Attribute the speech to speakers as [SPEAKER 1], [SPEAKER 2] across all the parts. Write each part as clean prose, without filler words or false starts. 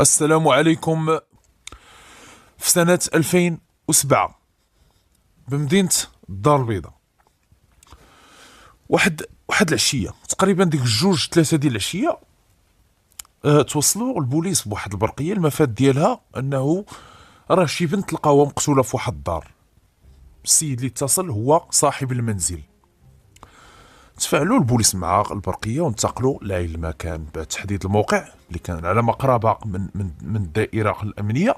[SPEAKER 1] السلام عليكم. في سنة 2007 بمدينة الدار البيضاء، واحد العشية تقريبا ديك الجوج ثلاثة ديال العشية، توصلوا البوليس بواحد البرقية. المفاد ديالها انه راه شي بنت لقاوها مقتولة في واحد الدار. السيد اللي اتصل هو صاحب المنزل. تفاعلوا البوليس مع البرقية وانتقلوا لعين المكان بعد تحديد الموقع اللي كان على مقربة من الدائرة الأمنية.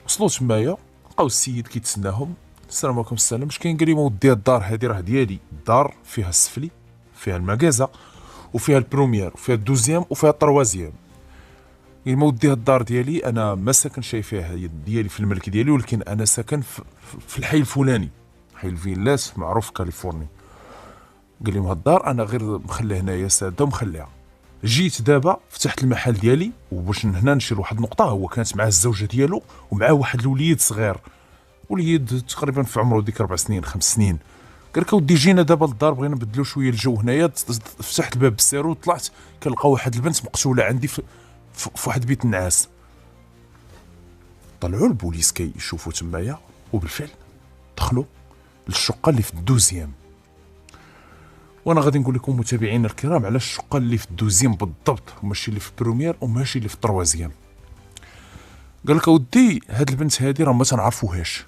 [SPEAKER 1] وصلوا تمايا لقاو السيد كيتسناهم. السلام عليكم. السلام، اش كاين؟ قال لي ودي الدار هذه راه ديالي. الدار فيها السفلي، فيها المكازا، وفيها البروميير، وفيها الدوزيام، وفيها الطروازيام. قال لي ودي الدار ديالي، انا ما ساكن شي فيها ديالي في الملك ديالي، ولكن انا ساكن في الحي الفلاني، حي الفيلاس معروف في كاليفورنيا. قال لهم هاد الدار انا غير مخليها هنايا ساده ومخليها. جيت دابا فتحت المحل ديالي، وباش هنا نشير واحد النقطه، هو كانت معاه الزوجه ديالو ومعاه واحد الوليد صغير، وليد تقريبا في عمره ديك 4 سنين 5 سنين. قال لك اودي جينا دابا للدار، بغينا نبدلوا شويه الجو هنايا. فتحت الباب بالسيرو وطلعت كنلقى واحد البنت مقتوله عندي في واحد بيت النعاس. طلعوا البوليس كيشوفوا تمايا، وبالفعل دخلوا للشقه اللي في الدوزيام. وانا غادي نقول لكم متابعينا الكرام على الشقه اللي في الدوزيام بالضبط، وماشي اللي في البروميير وماشي اللي في الطروازيام. قال لك اودي هاد البنت هادي راه ما تنعرفوهاش.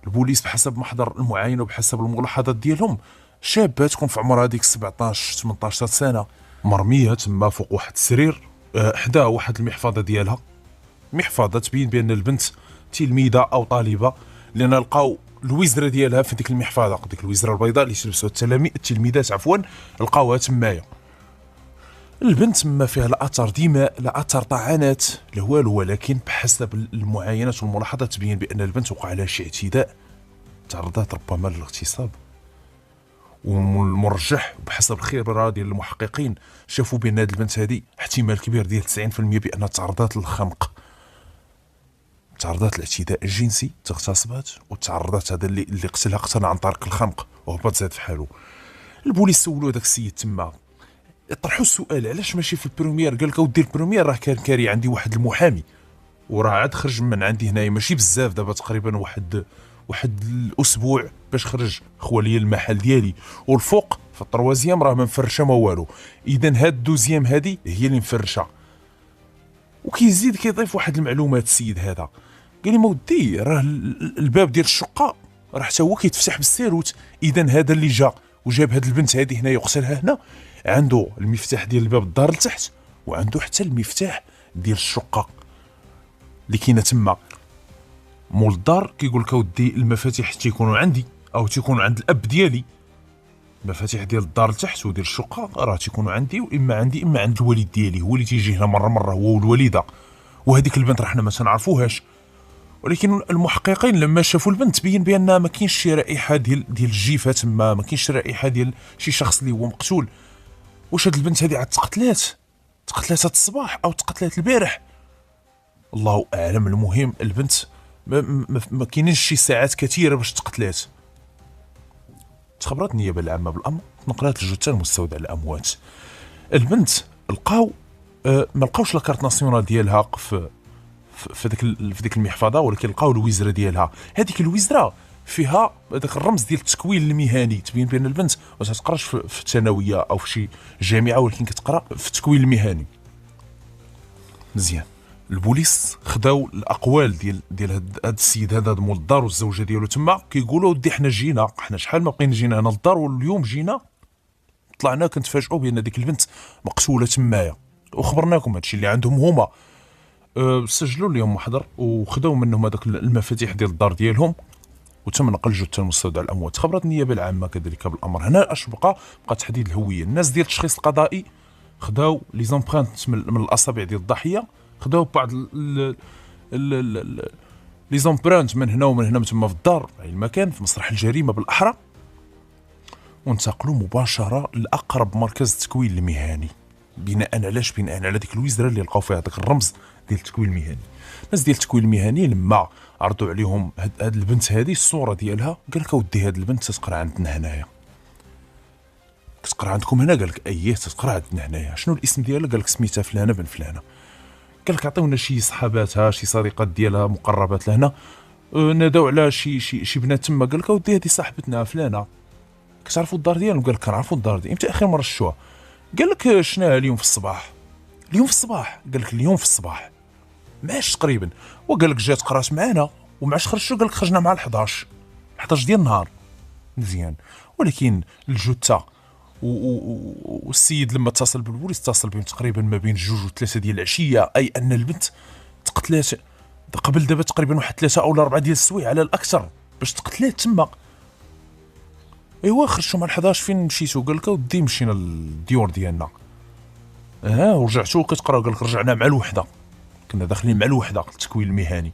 [SPEAKER 1] البوليس بحسب محضر المعاينه وبحسب الملاحظات ديالهم شابه تكون في عمرها هذيك 17 18 سنه، مرميه تما فوق واحد السرير، حدا واحد المحفظه ديالها، محفظه تبين بان البنت تلميذه او طالبه، لان لقاو الوزره ديالها في ديك المحفظه، ديك الوزره البيضاء اللي تلبسوها التلميذات عفوا، لقاوها تمايا. البنت ما فيها لا اثر دماء لا اثر طعنات لا والو، ولكن بحسب المعاينات والملاحظات تبين بان البنت وقع عليها شي اعتداء، تعرضت ربما للاغتصاب. والمرجح بحسب الخبره ديال المحققين شافوا بان هذه البنت هذه احتمال كبير ديال 90% بانها تعرضت للخنق، تعرضت للاعتداء الجنسي، تغتصبات وتعرضت هذا اللي قتلها عن طريق الخنق وهبط زاد في حاله. البوليس سولوا داك السيد تما، طرحوا السؤال علاش ماشي في البروميير. قال لك اودي البروميير راه كان كاري عندي واحد المحامي، وراه عاد خرج من عندي هنايا ماشي بزاف، دابا تقريبا واحد الاسبوع باش خرج خوالي المحل ديالي. والفوق في الطروازيام راه ما مفرشه ما والو، اذا هاد الدوزيام هادي هي اللي مفرشه. وكيزيد كيضيف واحد المعلومات السيد هذا، قال لي مودي راه الباب ديال الشقه راه حتى هو كيتفتح بالسيروت، اذا هذا اللي جا وجاب هاد البنت هذه هنا يقتلها هنا عنده المفتاح ديال الباب الدار لتحت، وعنده حتى المفتاح ديال الشقه اللي كاينه تما. مول الدار كيقول لك اودي المفاتيح تيكونوا عندي او تيكونوا عند الاب ديالي، المفاتيح ديال الدار لتحت وديال الشقه راه تيكونوا عندي، واما عندي اما عند الوالد ديالي، هو اللي تيجي هنا مره هو والوالده. وهذيك البنت راه حنا ما تنعرفوهاش، ولكن المحققين لما شافوا البنت تبين بان ما كاينش شي رائحه ديال الجيفه تما، ما كاينش رائحه ديال شي شخص اللي هو مقتول. واش هاد البنت هذه عاد تقتلات هاد الصباح او تقتلات البارح، الله اعلم. المهم البنت ما كاينينش شي ساعات كثيره باش تقتلات. تخبرت النيابه العامه بالامر، نقلات الجثه لمستودع الاموات. البنت لقاو ما لقاوش لاكارت ناسيونال ديالها في ديك المحفظه، ولكن لقاو الوزره ديالها. هذيك الوزره فيها داك الرمز ديال التكوين المهني، تبين بان البنت ما تقراش في الثانويه او في شي جامعه، ولكن كتقرا في التكوين المهني. مزيان. البوليس خداو الاقوال ديال هذا السيد هذا مول الدار والزوجه ديالو تما، كيقولوا ودي حنا شحال ما بقينا جينا هنا للدار، واليوم جينا طلعنا كنتفاجئوا بان ديك البنت مقتوله تمايا، وخبرناكم هادشي اللي عندهم هما. سجلوا لهم محضر وخداو منهم هذاك المفاتيح ديال الدار ديالهم، وتم نقل جثه لمستودع الاموات. خبرت النيابه العامه كذلك بالامر. هنا اش بقى تحديد الهويه. الناس ديال التشخيص القضائي خداو لي زامبرانت من الاصابع ديال الضحيه، خداو بعض لي زامبرانت من هنا ومن هنا تما في الدار، اي المكان في مسرح الجريمه بالاحرى، وانتقلوا مباشره لاقرب مركز تكوين المهني، بناء على ديك الوزره اللي لقاو فيها داك الرمز ديال التكوين المهني. الناس ديال التكوين المهني لما عرضوا عليهم هاد البنت هذه الصوره ديالها، قال لك اودي هاد البنت تتقرا عندنا هنايا، كتقرا عندكم هنا؟ قال لك اييه تتقرا عندنا هنايا. شنو الاسم ديالها؟ قال لك سميتها فلانه بن فلانه. قال لك عطيونا شي صحاباتها شي صديقات ديالها مقربات لهنا، ناداو على شي بنات تما. قال لك اودي هذه صاحبتنا فلانه، كتعرفوا الدار ديالهم؟ قال لك كنعرفوا الدار ديالهم. امتى اخر مره شفتوها؟ قال لك شناها اليوم في الصباح. اليوم في الصباح؟ قال لك اليوم في الصباح ماش تقريبا. وقال لك جات قرات معنا ومعاش خرجتوا. قال لك خرجنا مع 11 ديال النهار. مزيان. ولكن الجثه والسيد لما اتصل بالبوليس اتصل بهم تقريبا ما بين 2 و3 ديال العشيه، اي ان البنت تقتلات قبل دابا تقريبا واحد 3 أو 4 ديال السوايع على الاكثر باش تقتلات تما. ايوا خرجتوا مع 11 فين مشيتوا؟ قال لك ودي مشينا للديور ديالنا. ورجعتوا كتقراو؟ قال لك رجعنا مع الوحده، كنا داخلين مع الوحده التكوين المهني.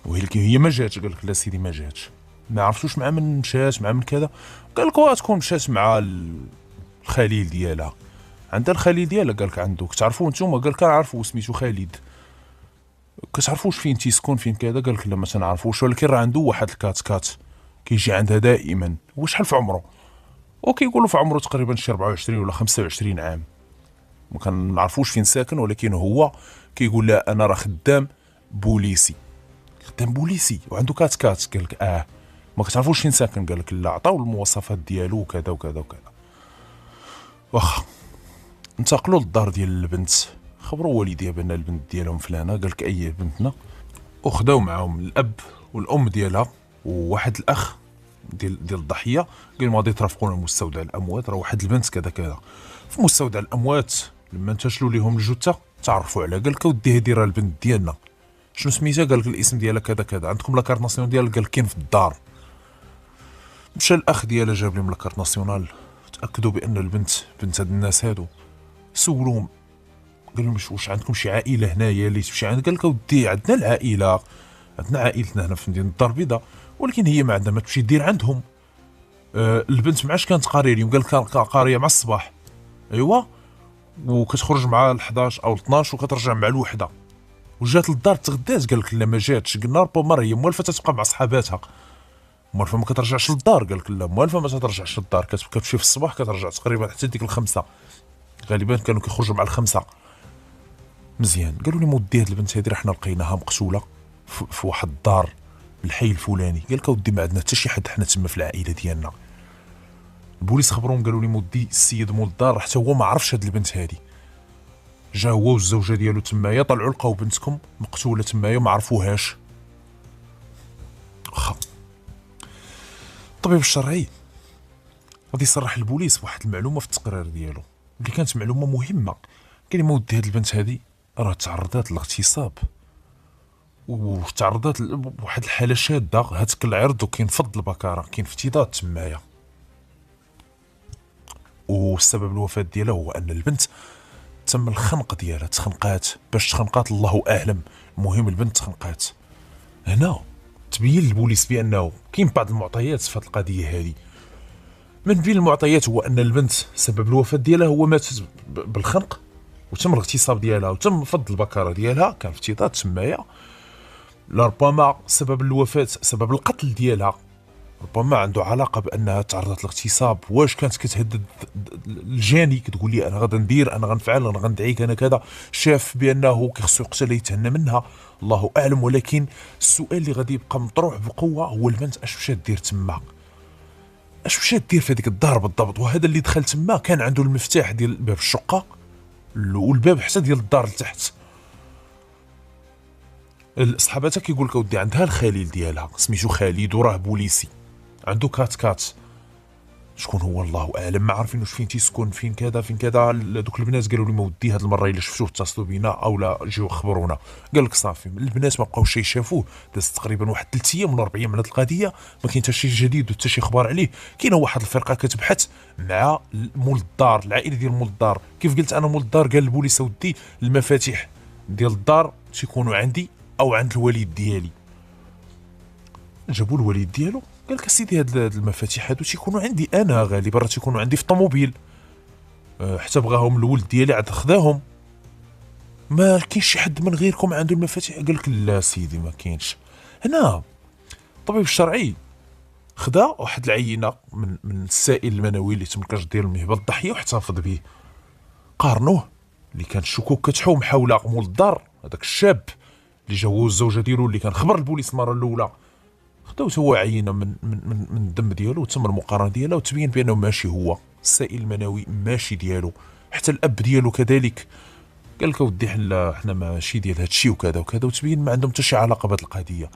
[SPEAKER 1] ولكن هي ما جاتش. قال لك لا سيدي ما جاتش، ما عرفتوش مع من مشات مع من كذا. قال لك تكون مشات مع الخليل ديالها، عندها الخليل ديالها. قال لك عنده، كتعرفوه نتوما؟ قال لك كنعرفو سميتو خالد. كتعرفوش فين تيسكن فين كذا؟ قال لك لا ما تنعرفوش، ولكن راه عنده واحد الكات كيجي عندها دائما. هو شحال في عمره؟ وكيقولوا في عمره تقريبا شي 24 ولا 25 عام. ما كنعرفوش فين ساكن، ولكن هو كيقول لا انا راه خدام بوليسي. خدام بوليسي وعنده كات. قال لك ما كتعرفوش فين ساكن؟ قال لك لا. عطاو المواصفات ديالو وكذا وكذا وكذا. واخا انتقلوا للدار ديال البنت، خبروا والديها بان البنت ديالهم فلانه. قال لك اي بنتنا. وخداو معاهم الاب والام ديالها وواحد الاخ ديال الضحيه. قال لهم غادي ترافقونا لمستودع الاموات، راه واحد البنت كذا كذا. في مستودع الاموات لما انتشلوا لهم الجثه تعرفوا عليها. قال لك اودي هذه راه البنت ديالنا. شنو سميتها؟ قال لك الاسم ديالها كذا كذا. عندكم لاكارت ناسيونال ديالها؟ قال لك كاين في الدار. مشى الاخ ديالها جاب لهم لاكارت ناسيونال، تاكدوا بان البنت بنت هاد الناس هادو. سولوهم قال لهم واش عندكم شي عائله هنايا اللي تمشي عند؟ قال لك اودي عندنا العائله، عندنا عائلتنا هنا في مدينه الدار البيضاء، ولكن هي ما عندها ما تمشي دير عندهم. البنت معاش كانت قاريه اليوم؟ قال لك قاريه مع الصباح. ايوا وكتخرج مع 11 او 12 وكترجع مع الوحده. وجات للدار تغدات. قال لك لا ما جاتش. قلنا ربما هي موالفه تتبقى مع صحاباتها، موالفه ما كترجعش للدار. قال لك لا موالفه ما ترجعش للدار، كتمشي في الصباح كترجع تقريبا حتى ديك ال5. غالبا كانوا كيخرجوا مع ال5. مزيان. قالوا لي مودي هاد البنت هادي راه حنا لقيناها مقتوله في واحد الدار بالحي الفلاني. قال لك اودي ما عندنا حتى شي حد حنا تما في العائله ديالنا. البوليس خبروهم قالوا لي مودي السيد مول الدار حتى هو ما عرفش هاد البنت هادي. جا هو والزوجه ديالو تمايا، طلعوا لقاو بنتكم مقتوله تمايا ما عرفوهاش. واخا الطبيب الشرعي غادي يصرح البوليس بواحد المعلومه في التقرير ديالو اللي كانت معلومه مهمه. قال لي مودي هاد البنت هادي راه تعرضات للاغتصاب وتعرضات لواحد الحاله شاده، هتك العرض وكينفض البكاره، كاين افتضاد تمايا. والسبب الوفاه ديالها هو ان البنت تم الخنق ديالها، تخنقات. باش تخنقات الله اعلم، المهم البنت تخنقات. هنا تبين للبوليس بانه كاين بعض المعطيات في هذه القضيه هذه. من بين المعطيات هو ان البنت سبب الوفاه ديالها هو ماتت بالخنق، وتم الاغتصاب ديالها وتم فض البكاره ديالها، كان افتضاد تمايا. لربما سبب الوفاه سبب القتل ديالها ربما عنده علاقه بانها تعرضت للاغتصاب. واش كانت كتهدد الجاني كتقول لي انا غادي ندير، انا غنفعل، انا غندعيك، انا كذا، شاف بانه كيخصو يقتل يتهنى منها، الله اعلم. ولكن السؤال اللي غادي يبقى مطروح بقوه هو البنت اش مشات دير تما، اش مشات دير في هذيك الدار بالضبط. وهذا اللي دخل تما كان عنده المفتاح ديال باب الشقه والباب حتى ديال الدار لتحت. صحاباتها كيقول لك اودي عندها الخليل ديالها سميتو خالد وراه بوليسي، عنده كات. شكون هو الله اعلم، ما عارفين واش فين تيسكن فين كذا فين كذا. دوك البنات قالوا لي ما ودي هاد المره الا شفتوه اتصلوا بينا او لا جيو خبرونا. قال لك صافي البنات ما بقاوش يشافوه. داز تقريبا واحد 3 ايام ولا 4 ايام على هاد القضيه، ما كاين حتى شي جديد وحتى شي اخبار عليه. كاينه واحد الفرقه كتبحث مع مول الدار، العائله ديال مول الدار. كيف قلت انا مول الدار قال البوليس ودي المفاتيح ديال الدار تيكونوا عندي او عند الوالد ديالي. جابوا الوالد ديالو قال لك سيدي هاد المفاتيح هادو تيكونوا عندي انا، غالبا راه تيكونوا عندي في الطوموبيل، حتى بغاهم الولد ديالي عاد خداهم. ما كاينش شي حد من غيركم عنده المفاتيح؟ قال لك لا سيدي ما كاينش. هنا الطبيب الشرعي خدا واحد العينه من السائل المنوي اللي تم الكشف ديال المهبل الضحيه واحتفظ به، قارنوه اللي كانت الشكوك كتحوم حول مول الدار، هذاك الشاب اللي جا هو الزوجه ديالو اللي كان خبر البوليس المره الاولى، خداو هو عينه من الدم ديالو وتم المقارنه ديالها وتبين بانه ماشي هو السائل المنوي، ماشي ديالو. حتى الاب ديالو كذلك قال لك اودي حنا ماشي ديال هذا الشيء وكذا وكذا، وتبين ما عندهم حتى شي علاقه بهذه القضيه.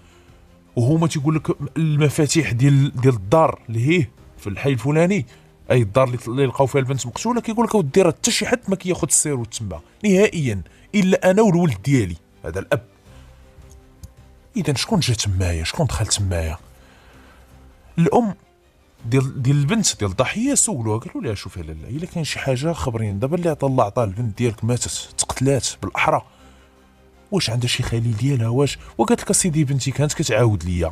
[SPEAKER 1] وهما تيقول لك المفاتيح ديال الدار اللي هي في الحي الفلاني، اي الدار اللي لقاو فيها البنت مقتوله، كيقول لك اودي راه حتى شي حد ما كياخذ السير تما نهائيا الا انا والولد ديالي، هذا الاب. اذا شكون جا تمايا؟ شكون دخل تمايا؟ الام ديال البنت ديال الضحيه سولوها، قالوا لها شوفي لاله الا كاين شي حاجه خبرينا، دابا اللي عطا الله عطاه البنت ديالك ماتت تقتلات بالاحرى، واش عندها شي خليل ديالها؟ واش وقالت لك سيدي بنتي كانت كتعاود ليا،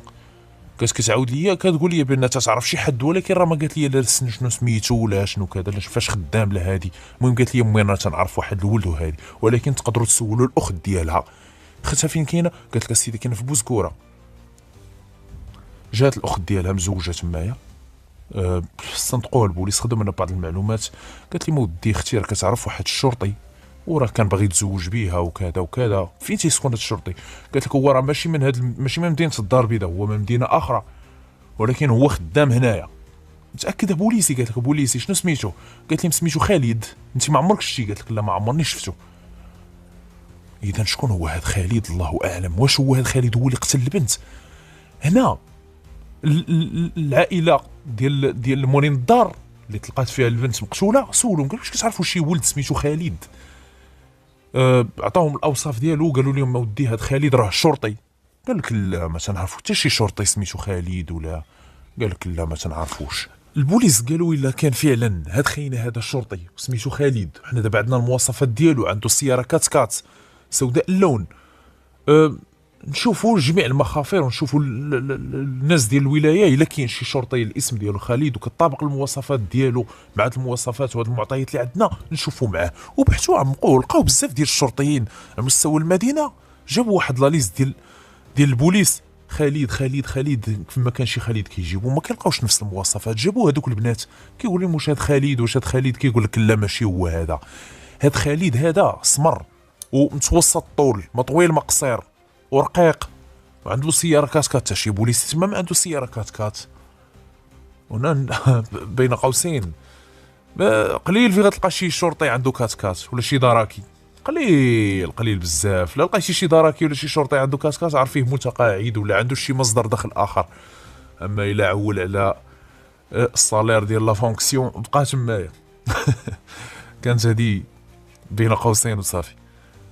[SPEAKER 1] كتقول لي بان تعرف شي حد، ولكن راه ما قالت لي لا شنو سميتو ولا شنو كذا لا فاش خدام لا هادي. المهم قالت لي امي انا تنعرف واحد الولد وهادي، ولكن تقدروا تسولوا الاخت ديالها. اختها فين كاينه؟ قالت لك سيدي كاينه في بوزكوره. جات الاخت ديالها مزوجه تمايا، صندقوها البوليس، خدوا منها بعض المعلومات. قالت لي مودي اختي راه كتعرف واحد الشرطي وراه كان باغي يتزوج بيها وكذا وكذا. فين تيسكن هذا الشرطي؟ قالت لك هو راه ماشي من مدينه الدار البيضاء، هو من مدينه اخرى، ولكن هو خدام هنايا. متاكده بوليسي؟ قالت لك بوليسي. شنو سميتو؟ قالت لي سميتو خالد. انت ما عمرك شتي؟ قالت لك لا ما عمرني شفتو. اذا شكون هو هذا خالد؟ الله اعلم. واش هو هذا خالد هو اللي قتل البنت؟ هنا العائله ديال مورين الدار اللي تلقات فيها البنت مقتوله سولهم، قالوا واش كتعرفوا شي ولد سميتو خالد؟ عطاهم الاوصاف ديالو، قالوا لهم اودي هذا خالد راه شرطي. قال لك لا ما تنعرفوا حتى شي شرطي سميتو خالد ولا. قال لك لا ما تنعرفوش. البوليس قالوا الا كان فعلا هاد خينا هذا شرطي وسميتو خالد، حنا دابا عندنا المواصفات ديالو، عنده سياره كات سوداء اللون، نشوفوا جميع المخافر ونشوفوا الناس ديال الولايه الا كاين شي شرطي الاسم ديالو خالد وكتطابق المواصفات ديالو مع هاد المواصفات وهاد المعطيات اللي عندنا، نشوفوا معاه. وبحثوا عمقوا لقاو بزاف ديال الشرطيين على مستوى المدينه، جابوا واحد لا ليست ديال البوليس، خالد فما كان شي خالد كيجيبوا ما كيلقاوش نفس المواصفات. جابوا هذوك البنات كيقول لهم واش هاد خالد واش هاد خالد، كيقول لك لا ماشي هو هذا. هاد خالد هذا سمر ومتوسط الطول، ما طويل ما قصير، ورقيق، وعنده سياره كات حتى شي بوليس تما ما عنده سياره كات. هنا بين قوسين قليل في غتلقى شي شرطي عنده كات ولا شي دراكي، قليل بزاف. لا لقيتي شي دراكي ولا شي شرطي عنده كات عارفيه متقاعد ولا عنده شي مصدر دخل اخر. اما الا عول على الصالير ديال لا فونكسيون بقى تمايا. كانت هذه بين قوسين وصافي.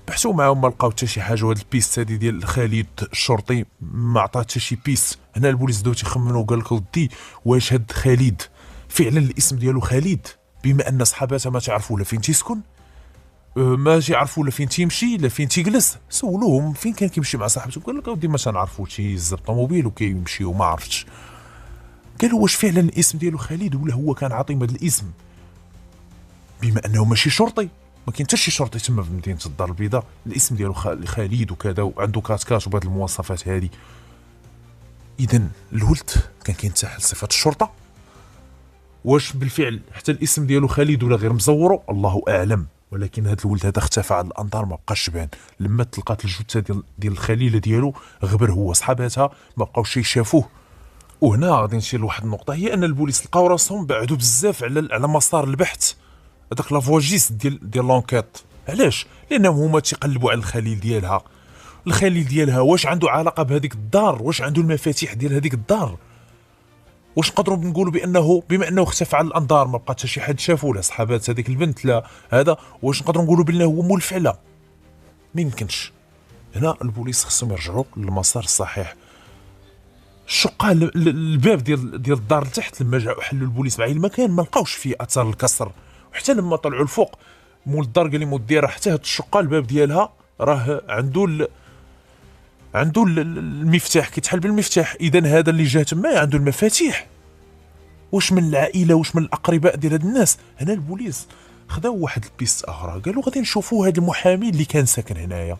[SPEAKER 1] بحثوا معاهم ما لقاو حتى شي حاجه. وهاد البيست هذه ديال خالد الشرطي ما عطات حتى شي بيست. هنا البوليس بداو تيخمنوا، قال لك ودي واش هاد خالد فعلا الاسم ديالو خالد، بما ان صحاباتها ما تعرفوا لا فين تيسكن، ما تعرفوا لا فين تيمشي لا فين تيجلس. سولوهم فين كان كيمشي مع صاحبته، قال لك ودي ما تنعرفوا، تيهز الطوموبيل وكيمشي وما عرفتش. قالوا واش فعلا الاسم ديالو خالد ولا هو كان عاطيهم هذا الاسم بما انه ماشي شرطي؟ ما كاين حتى شي شرطي تما في مدينه الدار البيضاء الاسم ديالو خالد وكذا وعنده كات وبهذه المواصفات هذه. اذا الولد كان كينتحل صفه الشرطه. واش بالفعل حتى الاسم ديالو خالد ولا غير مزورو؟ الله اعلم. ولكن هذا الولد هذا اختفى على الانظار، ما بقاش بان. لما تلقات الجثه ديال الخليله ديالو غبر هو صحاباتها ما بقاوش يشافوه. وهنا غادي نشير لواحد النقطه، هي ان البوليس لقاو راسهم بعدوا بزاف على مسار البحث، هذاك لافواجيست ديال لونكيت. علاش؟ لانهم هما تيقلبوا على الخليل ديالها واش عنده علاقه بهذيك الدار، واش عنده المفاتيح ديال هذيك الدار، واش نقدروا نقولوا بانه بما انه اختفى على الانظار ما بقى حتى شي حد شافو، لا صحابات هذيك البنت لا هذا، واش نقدروا نقولوا بانه هو مول الفعله؟ ما يمكنش. هنا البوليس خصهم يرجعوا للمسار الصحيح. الشقه الباب ديال الدار لتحت لما جاوا حلوا البوليس مع المكان ما لقاوش فيه اثار الكسر. وحتى لما طلعوا الفوق مول الدار قال لي مودي راه حتى هاد الشقه الباب ديالها راه عنده المفتاح كيتحل بالمفتاح. اذا هذا اللي جا تما عنده المفاتيح. واش من العائله واش من الاقرباء ديال هاد الناس؟ هنا البوليس خداو واحد البيست اخرى، قالوا غادي نشوفوا هذا المحامي اللي كان ساكن هنايا.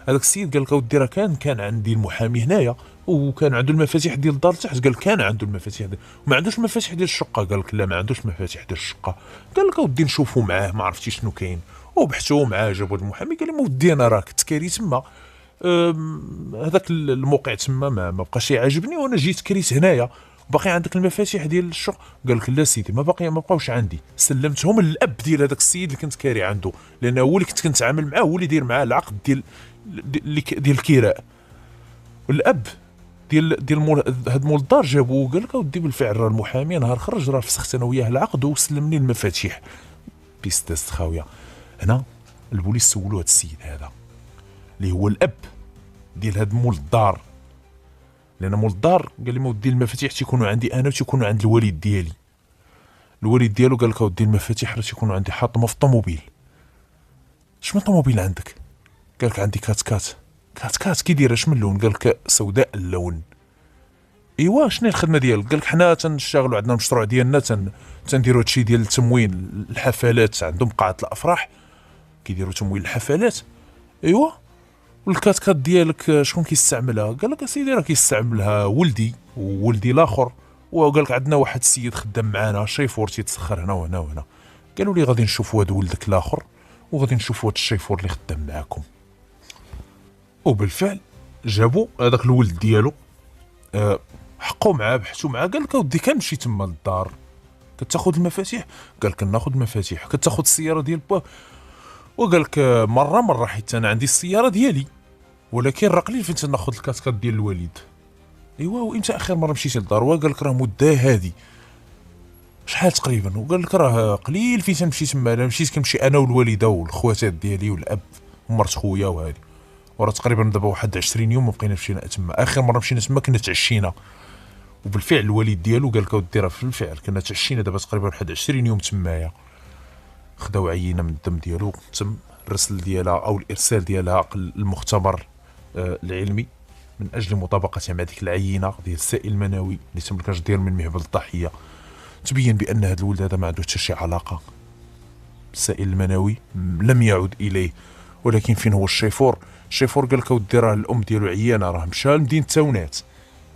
[SPEAKER 1] هذاك السيد قال لك اودي راه كان عندي المحامي هنايا وكان عنده المفاتيح ديال الدار تحت. قال كان عنده المفاتيح وما عندوش المفاتيح ديال الشقه. قال لك لا ما عندوش المفاتيح ديال الشقه. قال لك اودي نشوفوا معاه ما عرفتي شنو كاين. وبحثوا معاه، جابوا المحامي قال لهم ودي انا راه كنت كاري تما، هذاك الموقع تما ما بقاش يعجبني، وانا جيت كريت هنايا، باقي عندك المفاتيح ديال الشغل؟ قال لك لا سيدي ما بقاوش عندي. سلمتهم للاب ديال هذاك السيد اللي كنت كاري عنده، لانه هو اللي كنت كنتعامل معاه، هو اللي يدير معاه العقد ديال الكراء. الاب ديال هاد مول الدار جابوه قال لك اودي بالفعل راه المحامي نهار خرج راه فسخت انا وياه العقد وسلمني المفاتيح. بيستاس خاويه. هنا البوليس سولوا هاد السيد هذا اللي هو الاب ديال هاد مول الدار، لان مول الدار قال لي ودي المفاتيح تيكونوا عندي انا وتيكونوا عند الوالد ديالي. الوالد ديالو قال لك ودي المفاتيح راه تيكونوا عندي حاطمه في الطوموبيل. شنو طوموبيل عندك؟ قال لك عندي كات كات. كات كات كي دايره شمن اللون؟ قال لك سوداء اللون. ايوا شنو الخدمه ديالك؟ قال لك حنا تنشتغلوا عندنا المشروع ديالنا تنديروا هادشي ديال التموين الحفلات، عندهم قاعه الافراح كيديروا تمويل الحفلات. ايوا والكات كات ديالك شكون كيستعملها؟ قال لك اسيدي راه كيستعملها ولدي وولدي الاخر، وقال لك عندنا واحد السيد خدام معانا شيفور تيتسخر هنا وهنا وهنا. قالوا لي غادي نشوفوا هذا ولدك الاخر وغادي نشوفوا هذا الشيفور اللي خدام معاكم. وبالفعل جابوا هذاك الولد ديالو، حقوا معاه بحثوا معاه. قال لك اودي كنمشي تما للدار كتاخذ المفاتيح؟ قال لك ناخذ المفاتيح. كتاخذ السياره ديال با؟ وقال لك مره حيت انا عندي السياره ديالي، ولكن راه قليل فين تناخذ الكاسكات ديال الوالد. ايوا وامتى اخر مره مشيتي للدار؟ وقال لك راه مده هادي شحال تقريبا؟ وقال لك راه قليل فين تنمشي تما، انا مشيت كنمشي انا والوالده والخواتات ديالي والاب ومرت خويا وهادي، وراه تقريبا دابا واحد 20 يوم ما بقينا مشينا تما. اخر مره مشينا تما كنا تعشينا. وبالفعل الوالد ديالو قال لك اودي راه بالفعل كنا تعشينا دابا تقريبا واحد 20 يوم تمايا. خداو عينه من الدم ديالو، تم الرسل ديالها او الارسال ديالها للمختبر العلمي من اجل مطابقتها مع ديك العينه ديال السائل المنوي اللي تم كتدير من مهبل الضحيه. تبين بان هذا الولد هذا ما عنده حتى شي علاقه. السائل المنوي لم يعد اليه، ولكن فين هو الشيفور؟ الشيفور قال لك اودي راه الام ديالو عيانه، راه مشى لمدينه تاونات.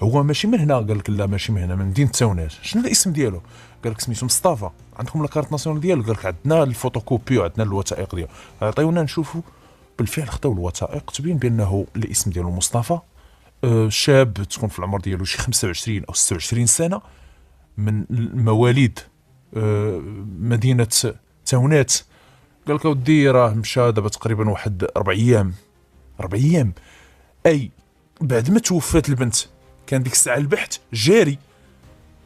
[SPEAKER 1] هو ماشي من هنا. قال لك لا ماشي من هنا، من مدينه تاونات. شنو الاسم ديالو؟ قال لك سميتو مصطفى. عندكم لاكارت ناسيونال ديالو؟ قال لك عندنا الفوتوكوبي وعندنا الوثائق ديالو. عطيونا نشوفوا. بالفعل خداو الوثائق، تبين بانه الاسم ديالو مصطفى، شاب تكون في العمر ديالو شي 25 او 26 سنه، من مواليد مدينه تاونات. قال لك اودي راه مشى دابا تقريبا واحد 4 ايام. 4 ايام اي بعد ما توفات البنت كان ديك الساعه البحث جاري.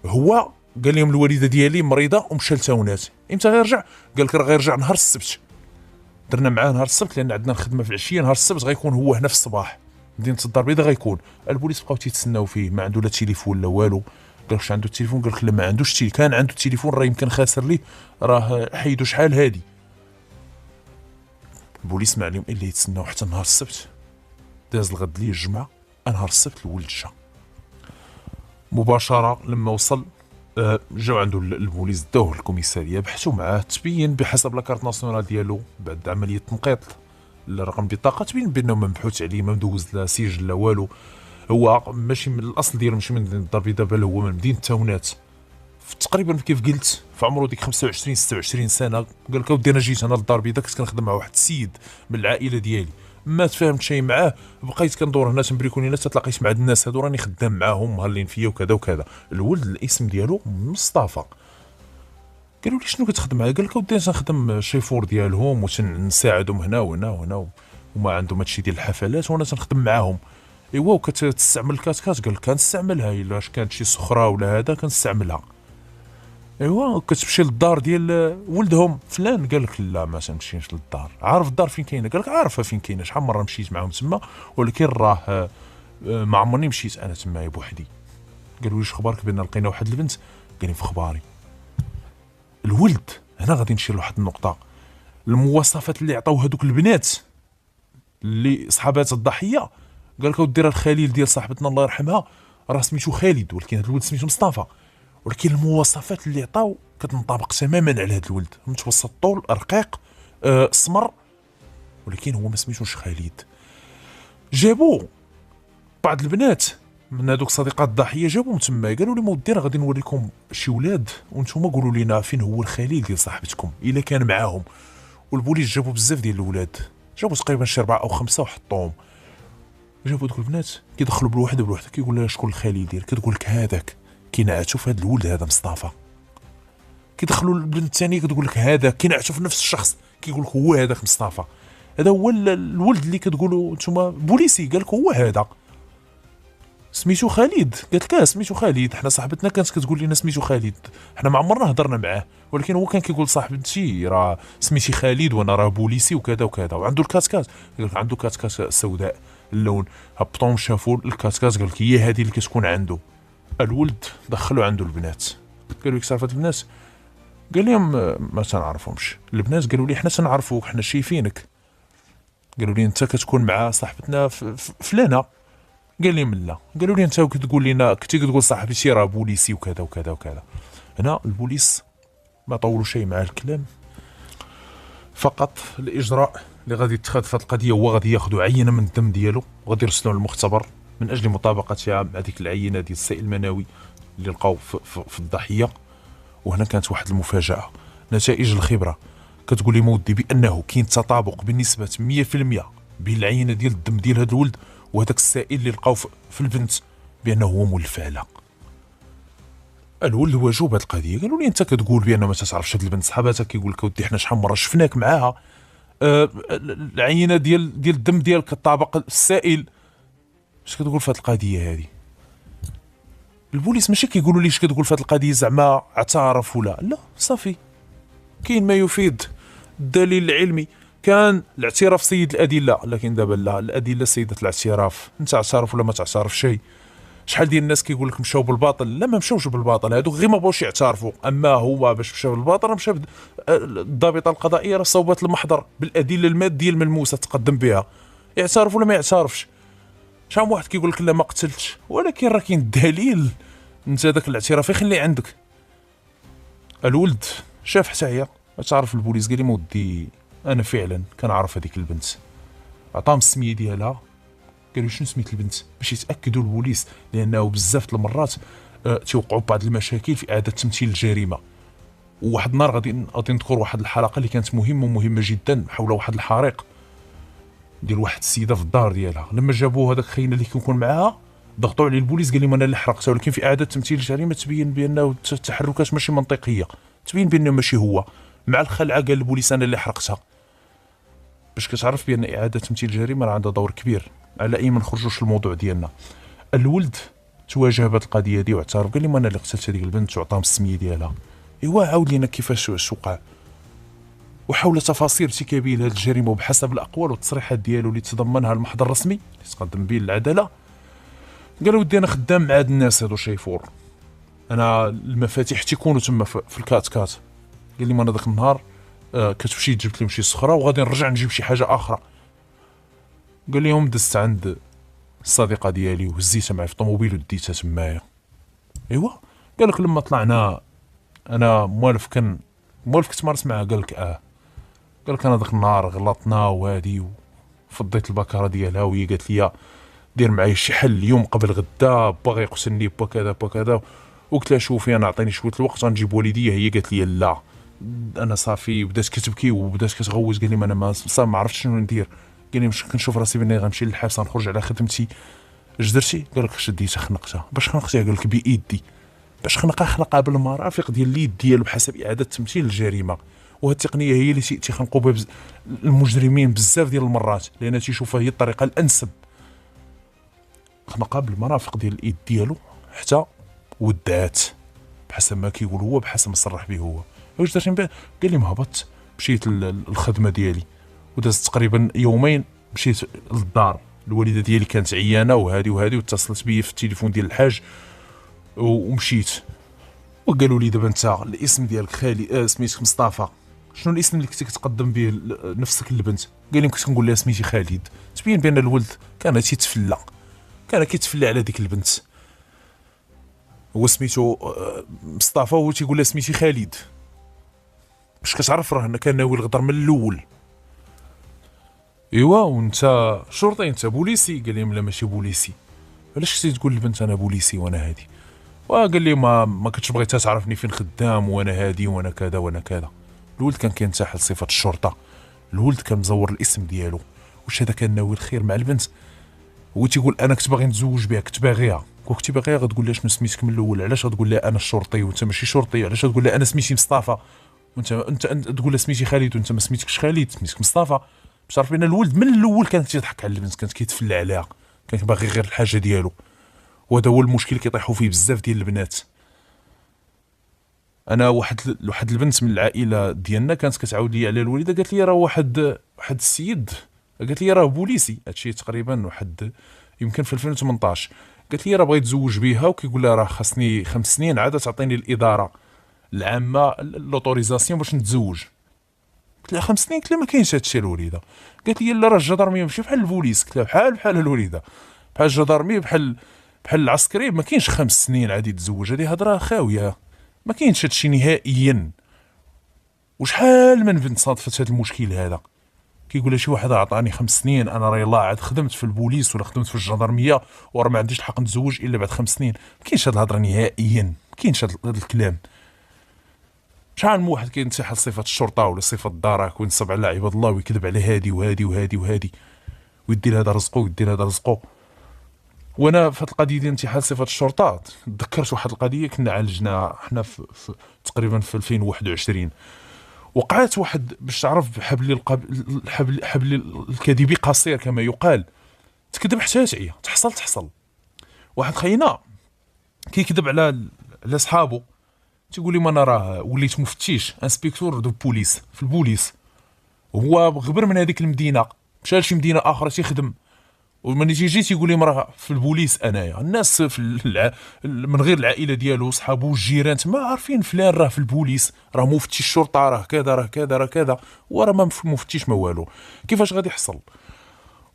[SPEAKER 1] هو قال لهم الوالده ديالي مريضه ومشى لتاونات. امتى غيرجع؟ قال لك راه غيرجع نهار السبت. درنا معاه نهار السبت لان عندنا الخدمه في العشيه. نهار السبت غيكون هو هنا في الصباح مدينه الدار البيضاء غيكون. البوليس بقاو تيتسناو فيه، ما عنده لا تليفون لا والو. قال لك عنده التليفون؟ قال لك لا ما عندوش كان عنده التليفون راه يمكن خاسر ليه، راه حيدو شحال هادي. البوليس ما عليهم الا يتسناو حتى نهار السبت. داز الغد ليه الجمعه، نهار السبت الولد جا مباشره. لما وصل جاو عنده البوليس داوه الكوميساريه، بحثوا معاه. تبين بحسب لاكارت ناسيونال ديالو بعد عمليه تنقيط الرقم بطاقه، تبين بانه مبحوث عليه، ما مدوز لا سجل لا والو. هو ماشي من الاصل ديالو، ماشي من مدينه الدار البيضاء، بل هو من مدينه تاونات. تقريبا كيف قلت في عمره ديك 25 26 سنه. قال لك اودي انا جيت هنا للدار البيضاء كنت كنخدم مع واحد السيد من العائله ديالي، ما تفاهمت شي معاه، بقيت كندور هنا تنبريكوني ناس، تلاقيت مع هاد الناس هادو راني خدام معاهم مهلين فيا وكذا وكذا. الولد الاسم ديالو مصطفى. قالوا لي شنو كتخدم معاه؟ قال لك اودي تنخدم شيفور ديالهم وتنساعدهم هنا وهنا وهنا، وما عندهم هادشي ديال الحفلات وانا تنخدم معاهم. ايوا وكتستعمل الكاسكات؟ قال لك كنستعملها الا كانت شي سخره ولا هذا كنستعملها. ايوا كتمشي للدار ديال ولدهم فلان؟ قال لك لا ما تنمشيش للدار. عارف الدار فين كاينه؟ قال لك عارفها فين كاينه، شحال مره مشيت معاهم تما، ولكن راه ما عمرني مشيت انا تما بوحدي. قالوا لي اخبارك بان لقينا واحد البنت؟ قال لي في اخباري. الولد هنا غادي نشير لواحد النقطه. المواصفات اللي عطاو هذوك البنات اللي صحابات الضحيه، قال لك اودي راه الخليل ديال صاحبتنا الله يرحمها راه سميتو خالد، ولكن هذا الولد سميتو مصطفى. ولكن المواصفات اللي عطاو كتنطبق تماما على هذا الولد، متوسط الطول، رقيق، اسمر، ولكن هو ما سميتوش خالد. جابوا بعض البنات من هذوك صديقات الضحيه، جابوهم تما قالوا لهم ودي راه غادي نوريكم شي ولاد وانتم قولوا لنا فين هو الخليل ديال صاحبتكم الا كان معاهم. والبوليس جابوا بزاف ديال الاولاد، جابوا تقريبا شي 4 أو 5 وحطوهم. جابوا دوك البنات كيدخلوا بالوحده كيقول لها شكون الخالي ديالك، كتقول لك هذاك، كينعتوا في هذا الولد هذا مصطفى. كيدخلوا البنت الثانيه كتقول لك هذا، كينعتوا في نفس الشخص، كيقول لك هو هذاك مصطفى، هذا هو الولد اللي كتقولوا نتوما بوليسي. قال لك هو هذا سميتو خالد. قالت لك سميتو خالد، حنا صاحبتنا كانت كتقول لنا سميتو خالد، حنا ما عمرنا هضرنا معاه، ولكن هو كان كيقول صاحبتي راه سميتي خالد وانا راه بوليسي وكذا وكذا، وعنده الكاسكات. قال لك عنده كاسكات سوداء اللون. هبطوا شافوا الكاسكات، قال لك هي هذه اللي كتكون عنده. الولد دخلوا عنده البنات، قالوا لك صافات البنات، قال لهم ما تنعرفهمش. البنات قالوا لي حنا تنعرفوك، حنا شايفينك. قالوا لي انت كتكون مع صاحبتنا فلانه. قال لي من لا. قالوا لي انت كتقول لنا كنتي كتقول صاحبتي راه بوليسي وكذا وكذا وكذا. هنا البوليس ما طولوا شيء مع الكلام، فقط الاجراء اللي غادي يتخذ في هذه القضيه هو غادي ياخذوا عينه من الدم ديالو وغادي يرسلوه للمختبر من اجل مطابقتها مع ديك العينه ديال السائل المنوي اللي لقاو في الضحيه. وهنا كانت واحد المفاجاه، نتائج الخبره كتقول لي مودي بانه كاين تطابق بنسبه 100% بين العينه ديال الدم ديال هذا الولد وهذاك السائل اللي لقاو في البنت بانه هو مول الفعله. الولد هو جاوب هذه القضيه، قالوا لي انت كتقول بان ما تعرفش هذه البنت، صحاباتها كيقول لك ودي حنا شحال مره شفناك معاها، العينه ديال الدم ديالك كطابق السائل، اش كتقول في هذه القضيه هذه؟ البوليس ماشي كيقولوا لي اش كتقول في هذه القضيه زعما اعترف ولا لا، صافي كاين ما يفيد الدليل العلمي. كان الاعتراف سيد الادله، لكن دابا لا، الادله سيده الاعتراف. انت اعترف ولا ما تعترف شيء. شحال ديال الناس كيقول لك مشاو بالباطل، لا ما مشاوش بالباطل، هادوك غير ما بغاوش يعترفوا. اما هو باش مشى بالباطل راه مشى الضابطه القضائيه راه صوبات المحضر بالادله الماديه الملموسه تقدم بها، يعترف ولا ما يعترفش. شحال واحد كيقول لك لا ما قتلتش، ولكن راه كاين دليل. انت داك الاعتراف يخليه عندك. الولد شاف حتى هي تعرف البوليس، قال لي مودي انا فعلا كنعرف هذيك البنت. عطاهم السميه ديالها، قالوا شنو سميت البنت باش يتاكدوا البوليس، لانه بزاف المرات توقعوا بعض المشاكل في اعاده تمثيل الجريمه. وواحد النهار غادي نذكر واحد الحلقه اللي كانت مهمه جدا حول واحد الحريق ديال واحد السيده في الدار ديالها. لما جابوا هذاك خينا اللي كيكون معاها ضغطوا عليه البوليس، قال لهم انا اللي حرقتها، ولكن في اعاده تمثيل الجريمه تبين بانه التحركات ماشي منطقيه، تبين بانه ماشي هو. مع الخلعه قال البوليس انا اللي حرقتها. باش كتعرف بان اعاده تمثيل الجريمه راه عندها دور كبير على اي ما نخرجوش الموضوع ديالنا. الولد تواجه بهذه القضيه دي واعترف، قال لي انا اللي قتلت هذيك البنت، وعطاهم السميه ديالها. ايوا عاود لينا كيفاش وقع وحول تفاصيل ارتكابه لهذه الجريمه، وبحسب الاقوال والتصريحات ديالو اللي تضمنها المحضر الرسمي اللي تقدم به للعداله. قال ودي انا خدام مع هاد الناس هادو شيفور، انا المفاتيح تيكونوا تما في الكات. قال لي انا ذاك النهار كتمشي جبت لهم شي صخره وغادي نرجع نجيب شي حاجه اخرى. قال لهم دزت عند الصديقه ديالي وهزيتها معايا في الطوموبيل وديتها تمايا. ايوا قال لك لما طلعنا انا موالف كنت مارس معها. قال لك قال لك انا ذاك النهار غلطنا وهادي، وفضيت البكاره ديالها وهي قالت لي دير معايا شي حل اليوم قبل غدا، باغي يقتلني بكذا. وقلت لها شوفي انا عطيني شويه الوقت غنجيب والديا. هي قالت لي لا، انا صافي بدات كتبكي وبدات كتغوت. قال لي ما انا ما عرفتش شنو ندير. قال لي مش كنشوف راسي باني غنمشي للحبس غنخرج على خدمتي. اش درتي؟ قال لك شديتها خنقتها. باش خنقتها؟ قال لك بايدي. باش خنقها بالمرافق ديال اليد ديالو بحسب اعاده تمثيل الجريمه. وهذه التقنيه هي اللي تيخنقوا بها المجرمين بزاف ديال المرات، لان تيشوفها هي الطريقه الانسب. خنقها بالمرافق ديال الايد ديالو حتى ودات بحسب ما كيقول هو، بحسب ما صرح به هو. واش درتي من بعد؟ قال لي مهبط مشيت للخدمه ديالي، ودازت تقريبا يومين مشيت للدار. الوالده ديالي كانت عيانه وهذه واتصلت بي في التليفون ديال الحاج ومشيت. وقالوا لي دابا انت الاسم ديالك خالي سميتك مصطفى، شنو الاسم اللي كنتي كتقدم به نفسك للبنت؟ قال لي كنت كنقول لها سميتي خالد. تبين بان الولد كان كيتفلى على ديك البنت. هو سميتو مصطفى وهو تيقول لها سميتي خالد. باش كتعرف راه انا كان ناوي الغدر من الاول. ايوا وانت شرطي انت بوليسي؟ قال لي لا ماشي بوليسي. علاش كنتي تقول للبنت انا بوليسي وانا هادي؟ وقال لي ما كنتش بغيتها تعرفني فين خدام وانا هادي وانا كذا وانا كذا. الولد كان كينتحل صفه الشرطه الولد كان مزور الاسم ديالو. واش هذا كان ناوي الخير مع البنت؟ هو تيقول انا كنت باغي نتزوج بها، كنت باغيها. كنتي باغيها غتقول لها شنو سميتك من الاول؟ علاش غتقول لها انا الشرطي وانت ماشي شرطي؟ علاش غتقول لها انا سميتي مصطفى وانت تقول لها سميتي خالد وانت ما سميتكش خالد، سميتك مصطفى؟ باش تعرف بان الولد من الاول كان تيضحك على البنت، كان كيتفلى عليها، كان باغي غير الحاجه ديالو. وهذا هو المشكل كيطيحوا فيه بزاف ديال البنات. انا واحد البنت من العائله ديالنا كانت كتعاود لي على الوالده، قالت لي راه واحد السيد، قالت لي راه بوليسي، هادشي تقريبا يمكن في 2018. قالت لي راه بغا يتزوج بها وكيقول لها راه خاصني 5 سنين عاد تعطيني الاداره العامه لوطوريزاسيون باش نتزوج. قلت لها 5 سنين؟ قلت لها ما كاينش هادشي الوليده. قالت لي لا راه الجدرميه ماشي بحال البوليس. قلت لها بحال الوليده، بحال الجدرميه بحال العسكري، ما كاينش 5 سنين عادي يتزوج، هذه هضره خاويه، ما كاينش هادشي نهائيا. وشحال من بنت صادفت هذا المشكل هذا، كيقول لها شي واحد عطاني 5 سنين، انا راه يلاه عاد خدمت في البوليس ولا خدمت في الجندرميه وراه ما عنديش الحق نتزوج الا بعد 5 سنين. ما كاينش هاد الهضره نهائيا، ما كاينش هاد الكلام. شحال من واحد كينتحل صفه الشرطه ولا صفه الدرك وينصب على عباد الله ويكذب على هادي وهادي وهادي وهادي ويدير هذا رزقه ويدير هذا رزقه. وانا في هذه القضيه ديال انتحال صفه الشرطه تذكرت واحد القضيه كنا عالجنا حنا في تقريبا في 2021. وقعت واحد باش تعرف حبل الكذب قصير كما يقال، تكذب حتى تعيا، تحصل. واحد خينا كيكذب على صحابه، تيقول لي انا راه وليت مفتش انسبكتور دو بوليس في البوليس، وهو غبر من هذيك المدينه مشى لشي مدينه اخرى تيخدم، ومن يجي تيقول لي راه في البوليس انايا. الناس من غير العائله ديالو صحابو الجيران ما عارفين فلان راه في البوليس، راه مفتش الشرطه، راه كذا راه كذا راه كذا، وراه ما مفتش ما والو. كيفاش غادي يحصل؟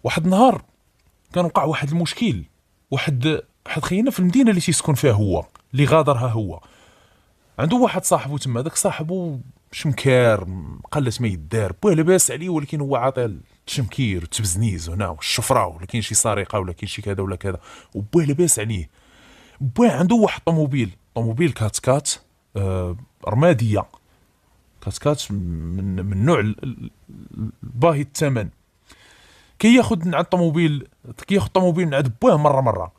[SPEAKER 1] واحد النهار كان وقع واحد المشكل، واحد خينا في المدينه اللي تيسكن فيها هو، اللي غادرها هو، عنده واحد صاحبو تما. داك صاحبو شمكار قلت ما يدار، بوه لاباس عليه، ولكن هو عاطي التشمكير والتبزنيز هنا والشفره، ولا كاين شي سرقه ولا كاين شي كذا ولا كذا، وبوه لاباس عليه. بوه عنده واحد طوموبيل كات رماديه، كات من نوع باهي الثمن. كياخذ من عند الطوموبيل من عند بوه مره.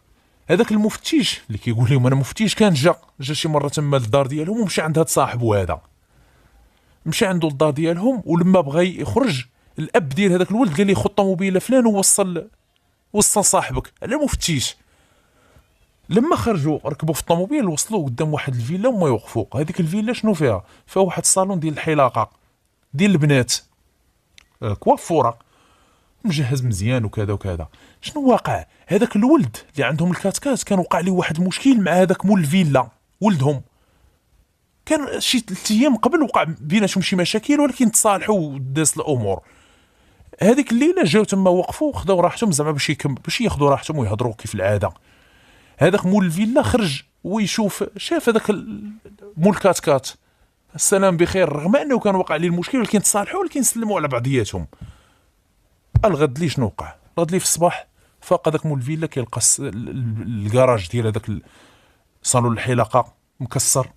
[SPEAKER 1] هذاك المفتش اللي كيقول لهم انا مفتش كان جا شي مره تما للدار ديالهم ومشى عند هذا صاحبو، هذا مشى عنده للدار ديالهم، ولما بغى يخرج الاب ديال هذاك الولد قال لي خذ طوموبيل فلان ووصل صاحبك على المفتش. لما خرجوا ركبوا في الطوموبيل وصلوا قدام واحد الفيلا وما يوقفوا. هذيك الفيلا شنو فيها واحد الصالون ديال الحلاقه ديال البنات، كوافوره مجهز مزيان وكذا وكذا. شنو واقع؟ هذاك الولد اللي عندهم الكاتكات كان وقع ليه واحد المشكل مع هذاك مول الفيلا ولدهم. كان شي 3 ايام قبل وقع بيناتهم شي مشاكل، ولكن تصالحوا ودازت الامور. هذيك الليله جاو تما وقفوا وخداو راحتهم زعما باش ياخذوا راحتهم ويهضروا كيف العاده. هذاك مول الفيلا خرج ويشوف، شاف هذاك مول كاتكات السلام بخير، رغم انه كان وقع ليه المشكل ولكن تصالحوا ولكن سلموا على بعضياتهم. الغد لي شنو وقع؟ الغد لي في الصباح فاق هذاك مول الفيلا كيلقى الكراج ديال هذاك صالون الحلاقه مكسر،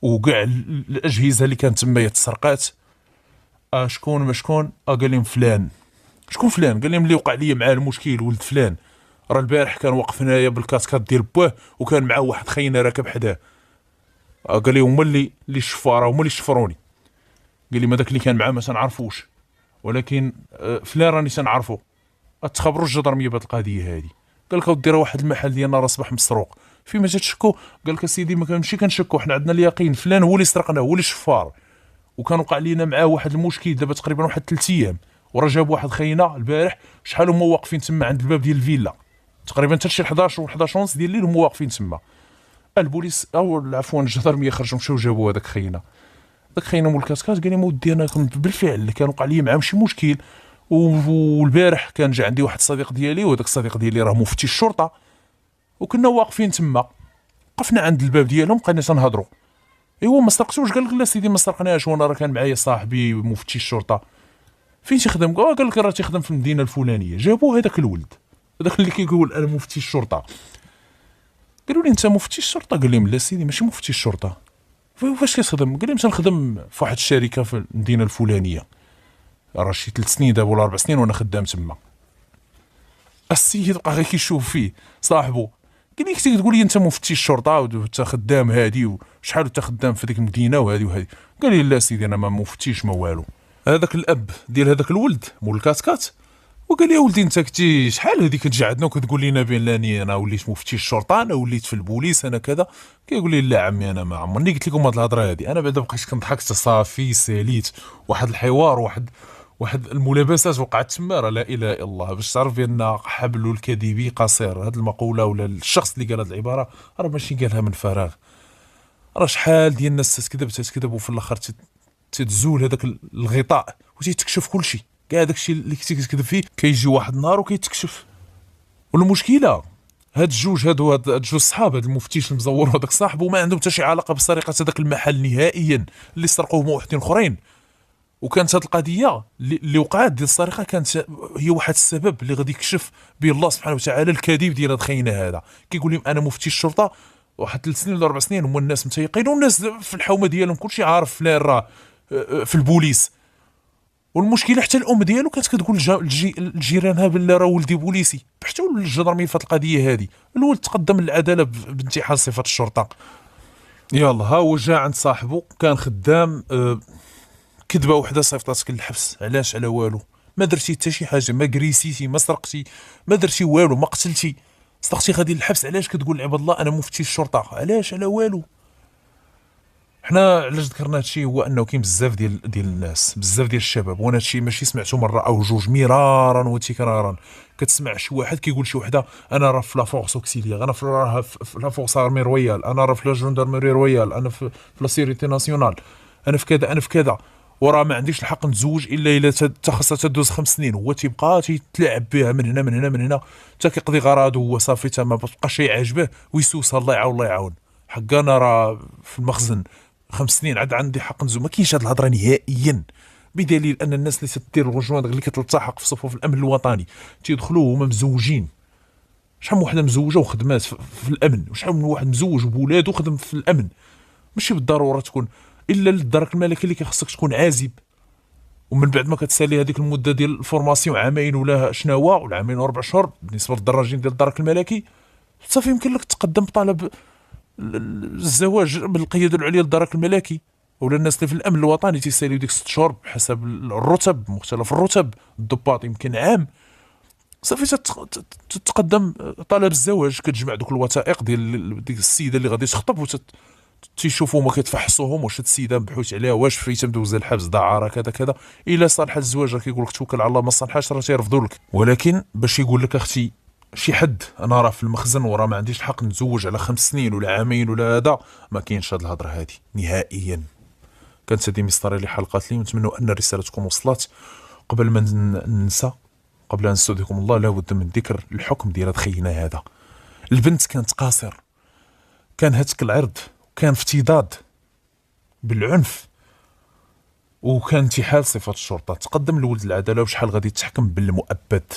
[SPEAKER 1] وكاع الاجهزه اللي كانت تما تسرقات. شكون ما شكون؟ قال لهم فلان. شكون فلان؟ قال لهم اللي وقع لي معاه المشكل ولد فلان، راه البارح كان واقف هنايا بالكاسكات ديال بوه وكان معاه واحد خينا راكب حداه. قال لي هما اللي الشفاره، هما اللي شفروني. قال لي هذاك اللي كان معاه ما تنعرفوش، ولكن فلان راني تنعرفو. تخبروا الجدرميه بهذه القضيه هذه. قال لك اودي راه واحد المحل ديالنا راه اصبح مسروق، فيما تتشكوا؟ قال لك اسيدي ما كنمشي كنشكوا، حنا عندنا اليقين فلان هو اللي سرقنا، هو اللي شفار، وكان وقع لينا معاه واحد المشكل دابا تقريبا واحد 3 ايام، وراه جاب واحد خينا البارح شحال هما واقفين تما عند الباب ديال الفيلا تقريبا حتى شي 11 و 11 ونص ديال الليل هما واقفين تما. البوليس او عفوا الجدرميه خرجوا مشاو جابوا هذاك خينا. داك خينا مول الكاسكاس قال لي مودي انا بالفعل كان وقع لي معاه شي مشكل، والبارح كان جا عندي واحد الصديق ديالي، وهذاك الصديق ديالي راه مفتي الشرطه، وكنا واقفين تما وقفنا عند الباب ديالهم بقينا تنهضروا. ايوا ما سرقتوش؟ قال لك لا سيدي ما سرقناش، وانا راه كان معايا صاحبي مفتي الشرطه. فين تيخدم؟ قال لك راه تيخدم في المدينه الفلانيه. جابوه هذاك الولد هذاك اللي كيقول انا مفتي الشرطه. قالوا لي انت مفتي الشرطه؟ قال لهم لا سيدي ماشي مفتي الشرطه. فاش كتخدم؟ قال لهم تنخدم في واحد الشركه في المدينه الفلانيه. راه شي 3 سنين دابا ولا 4 سنين وانا خدام تما. السيد بقى غير كيشوف فيه صاحبو، قال لي كنتي تقول لي انت مفتش الشرطه وانت خدام هادي وشحال انت خدام في ديك المدينه وهادي وهادي. قال لي لا سيدي انا ما مفتيش ما والو. هذاك الاب ديال هذاك الولد مول الكاسكات وقال لي يا ولدي انت كنتي شحال هادي كتجي عندنا وكتقول لنا بان لاني انا وليت مفتي الشرطه، انا وليت في البوليس، انا كذا. كيقول لي لا عمي انا ما عمرني قلت لكم هاد الهضره هادي. انا بعدا بقيت كنضحك صافي ساليت واحد الحوار واحد الملابسات وقعت تما. راه لا اله الا الله، باش تعرف بان حبل الكذب قصير. هاد المقوله ولا الشخص اللي قال هاد العباره راه ماشي قالها من فراغ. راه شحال ديال الناس تكذب وفي الاخر تتزول هذاك الغطاء وتيتكشف كل شيء. كاع داكشي اللي كنتي كتكذب فيه كيجي واحد النهار وكيتكشف. والمشكله هاد الجوج صحاب، هاد المفتيش المزور وهذاك صاحبه ما عندهم حتى شي علاقه بسرقه هذاك المحل نهائيا اللي سرقوه موحدين اخرين. وكانت هاد القضيه اللي وقعت ديال السرقه كانت هي واحد السبب اللي غادي يكشف به الله سبحانه وتعالى الكذب ديال هاد خينا هذا. كيقول لهم انا مفتي الشرطه واحد 3 سنين ولا 4 سنين، هما الناس متيقين والناس في الحومه ديالهم كلشي عارف فلان راه في البوليس. والمشكله حتى الام ديالو كانت كتقول لجيرانها بلي راه ولدي بوليسي. حتى الجدرمي في هاد القضيه هادي الولد تقدم للعداله بانتحال صفه الشرطه. يلا ها هو جا عند صاحبه كان خدام، كذبه وحده صيفطاتك للحبس. علاش؟ على والو. ما درتي حتى شي حاجه، ما كريسيتي، ما سرقتي، ما درتي والو، ما قتلتي، صدقتي غادي للحبس. علاش كتقول لعباد الله انا مفتي الشرطه؟ علاش؟ على والو. حنا علاش ذكرنا هادشي هو انه كاين بزاف ديال الناس، بزاف ديال الشباب، وانا هادشي ماشي سمعته مره او جوج، مرارا وتكرارا. كتسمع شي واحد كيقول شي وحده انا راه في لا فورس اوكسيليير، انا في لا فورس ارمي رويال، انا راه في لا جوندارمري رويال، انا في لا سيريتي ناسيونال، انا في كذا، انا في كذا، وراه ما عنديش الحق نتزوج الا خاصها تدوز 5 سنين. هو تيبقى تيتلاعب بها من هنا من هنا من هنا حتى كيقضي غراضه هو صافي، تا ما بقاش عاجبه ويسوسها. الله يعاون الله يعاون. حق انا راه في المخزن 5 سنين عاد عندي حق نزوج. ما كاينش هاد الهضره نهائيا، بدليل ان الناس اللي تدير الرجوان اللي كتلتحق في صفوف الامن الوطني تيدخلوا هما مزوجين. شحال من وحده مزوجه وخدمات في الامن، وشحال من واحد مزوج وبولاد وخدم في الامن. ماشي بالضروره تكون الا للدرك الملكي اللي كيخصك تكون عازب، ومن بعد ما كتسالي هذيك المده ديال الفورماسيون عامين ولا شناوا ولا عامين و4 شهور بالنسبه للدراجين ديال الدرك الملكي، صافي يمكن لك تقدم بطلب الزواج بالقياده العليا للدرك الملكي. ولا الناس اللي في الامن الوطني تيساليو ديك 6 شهور بحسب الرتب، مختلف الرتب، الضباط يمكن عام. صافي تتقدم طلب الزواج، كتجمع دوك الوثائق ديال ديك السيده اللي غادي تخطب تيشوفوا هما كيتفحصوهم واش هاد السيده مبحوث عليها، واش فايته مدوزه الحبس، دعاره كذا كذا. الا صالحه الزواج راه كيقول لك توكل على الله، ما صالحاش راه تيرفضوا لك. ولكن باش يقول لك اختي شي حد انا راه في المخزن وراه ما عنديش الحق نتزوج على 5 سنين ولا عامين ولا هذا، ما كاينش هاد الهضره هادي نهائيا. كانت هذه مصدري لحلقات لي، ونتمنى ان الرساله تكون وصلت. قبل ما ننسى، قبل ان نستودعكم الله، لابد من ذكر الحكم ديال هاد خينا هذا. البنت كانت قاصر، كان هتك العرض، كان افتضاد بالعنف، وكان انتحال صفه الشرطه. تقدم لولد العداله وشحال غادي يتحكم بالمؤبد.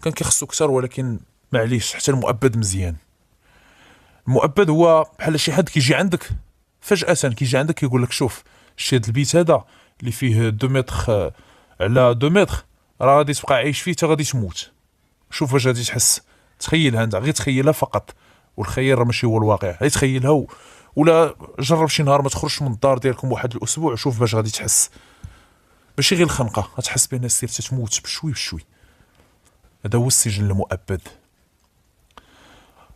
[SPEAKER 1] كان كيخصو كثر، ولكن معليش حتى المؤبد مزيان. المؤبد هو بحال شي حد كيجي عندك فجأة، كيجي عندك كيقول لك شوف شي هاد البيت هذا اللي فيه 2 متر على 2 متر راه غادي تبقى عايش فيه حتى غادي تموت. شوف واش غادي تحس. تخيلها انت، غير تخيلها فقط، والخيال راه ماشي هو الواقع. غير تخيلها ولا جرب شي نهار ما تخرجش من الدار ديالكم واحد الاسبوع، شوف باش غادي تحس. ماشي غير الخنقه، غتحس بان السير تتموت بشوي بشوي. هذا هو السجن المؤبد.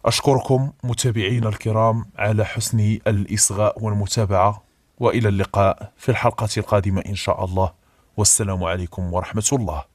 [SPEAKER 1] أشكركم متابعينا الكرام على حسن الإصغاء والمتابعة، وإلى اللقاء في الحلقة القادمة إن شاء الله، والسلام عليكم ورحمة الله.